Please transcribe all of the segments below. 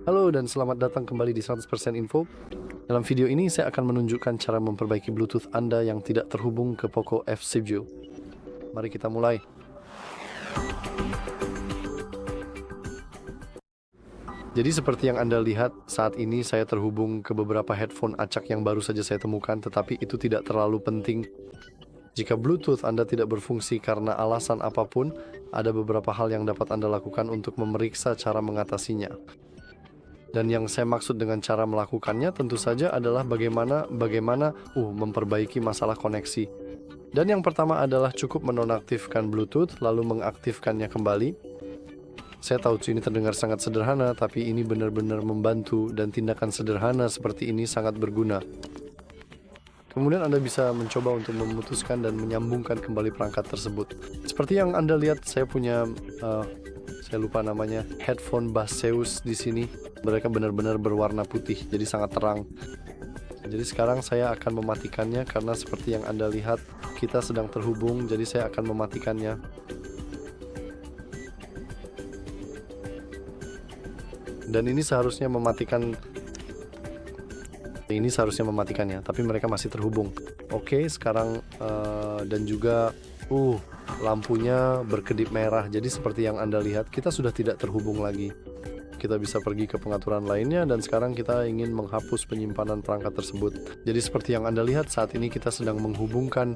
Halo dan selamat datang kembali di 100% Info. Dalam video ini saya akan menunjukkan cara memperbaiki Bluetooth Anda yang tidak terhubung ke Poco F7. Mari kita mulai. Jadi seperti yang Anda lihat, saat ini saya terhubung ke beberapa headphone acak yang baru saja saya temukan, tetapi itu tidak terlalu penting. Jika Bluetooth Anda tidak berfungsi karena alasan apapun, ada beberapa hal yang dapat Anda lakukan untuk memeriksa cara mengatasinya. Dan yang saya maksud dengan cara melakukannya tentu saja adalah bagaimana memperbaiki masalah koneksi. Dan yang pertama adalah cukup menonaktifkan Bluetooth lalu mengaktifkannya kembali. Saya tahu ini terdengar sangat sederhana, tapi ini benar-benar membantu dan tindakan sederhana seperti ini sangat berguna. Kemudian Anda bisa mencoba untuk memutuskan dan menyambungkan kembali perangkat tersebut. Seperti yang Anda lihat, saya punya saya lupa namanya, headphone Baseus di sini. Mereka benar-benar berwarna putih, jadi sangat terang. Jadi sekarang saya akan mematikannya karena seperti yang Anda lihat, kita sedang terhubung, jadi saya akan mematikannya. Dan ini seharusnya mematikannya, tapi mereka masih terhubung. Oke, sekarang dan juga lampunya berkedip merah. Jadi seperti yang Anda lihat, kita sudah tidak terhubung lagi. Kita bisa pergi ke pengaturan lainnya dan sekarang kita ingin menghapus penyimpanan perangkat tersebut. Jadi seperti yang Anda lihat, saat ini kita sedang menghubungkan.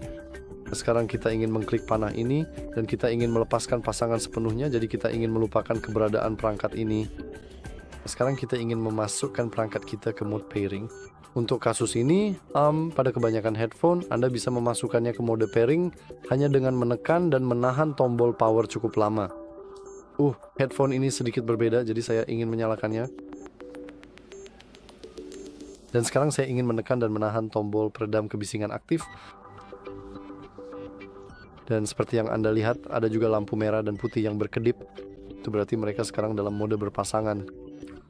Sekarang kita ingin mengklik panah ini dan kita ingin melepaskan pasangan sepenuhnya, jadi kita ingin melupakan keberadaan perangkat ini. Sekarang kita ingin memasukkan perangkat kita ke mode pairing. Untuk kasus ini, pada kebanyakan headphone, Anda bisa memasukkannya ke mode pairing hanya dengan menekan dan menahan tombol power cukup lama. Headphone ini sedikit berbeda, jadi saya ingin menyalakannya. Dan sekarang saya ingin menekan dan menahan tombol peredam kebisingan aktif. Dan seperti yang Anda lihat, ada juga lampu merah dan putih yang berkedip. Itu berarti mereka sekarang dalam mode berpasangan.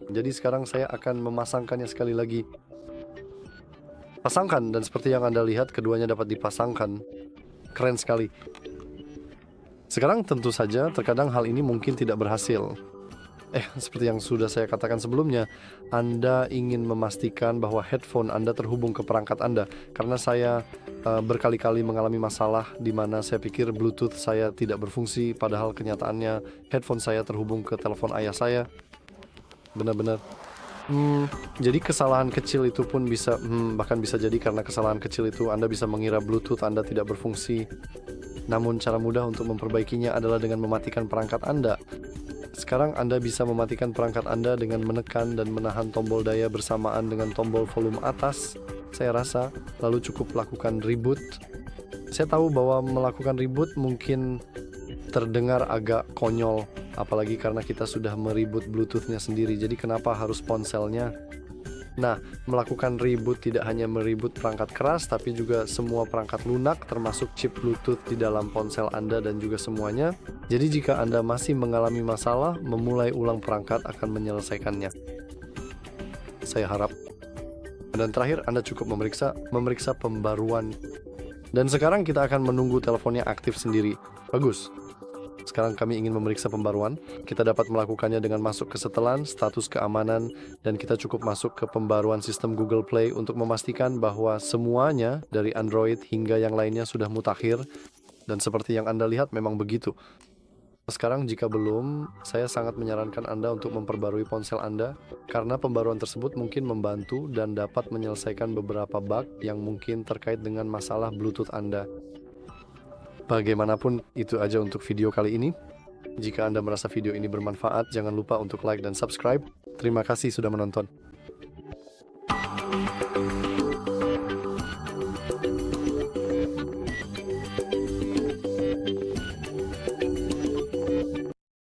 Jadi sekarang saya akan memasangkannya sekali lagi. Pasangkan, dan seperti yang Anda lihat, keduanya dapat dipasangkan. Keren sekali. Sekarang tentu saja, terkadang hal ini mungkin tidak berhasil. Seperti yang sudah saya katakan sebelumnya, Anda ingin memastikan bahwa headphone Anda terhubung ke perangkat Anda. Karena saya berkali-kali mengalami masalah di mana saya pikir Bluetooth saya tidak berfungsi, padahal kenyataannya headphone saya terhubung ke telepon ayah saya. Benar-benar. Jadi kesalahan kecil itu pun bisa, bahkan bisa jadi karena kesalahan kecil itu Anda bisa mengira Bluetooth Anda tidak berfungsi. Namun cara mudah untuk memperbaikinya adalah dengan mematikan perangkat Anda. Sekarang Anda bisa mematikan perangkat Anda dengan menekan dan menahan tombol daya bersamaan dengan tombol volume atas, saya rasa, lalu cukup lakukan reboot. Saya tahu bahwa melakukan reboot mungkin terdengar agak konyol, apalagi karena kita sudah mereboot Bluetooth-nya sendiri, jadi kenapa harus ponselnya? Nah, melakukan reboot tidak hanya mereboot perangkat keras, tapi juga semua perangkat lunak, termasuk chip Bluetooth di dalam ponsel Anda dan juga semuanya. Jadi jika Anda masih mengalami masalah, memulai ulang perangkat akan menyelesaikannya. Saya harap. Dan terakhir, Anda cukup memeriksa pembaruan. Dan sekarang kita akan menunggu teleponnya aktif sendiri. Bagus. Sekarang kami ingin memeriksa pembaruan. Kita dapat melakukannya dengan masuk ke setelan, status keamanan, dan kita cukup masuk ke pembaruan sistem Google Play untuk memastikan bahwa semuanya dari Android hingga yang lainnya sudah mutakhir. Dan seperti yang Anda lihat memang begitu. Sekarang jika belum, saya sangat menyarankan Anda untuk memperbarui ponsel Anda karena pembaruan tersebut mungkin membantu dan dapat menyelesaikan beberapa bug yang mungkin terkait dengan masalah Bluetooth Anda. Bagaimanapun, itu aja untuk video kali ini. Jika Anda merasa video ini bermanfaat, jangan lupa untuk like dan subscribe. Terima kasih sudah menonton.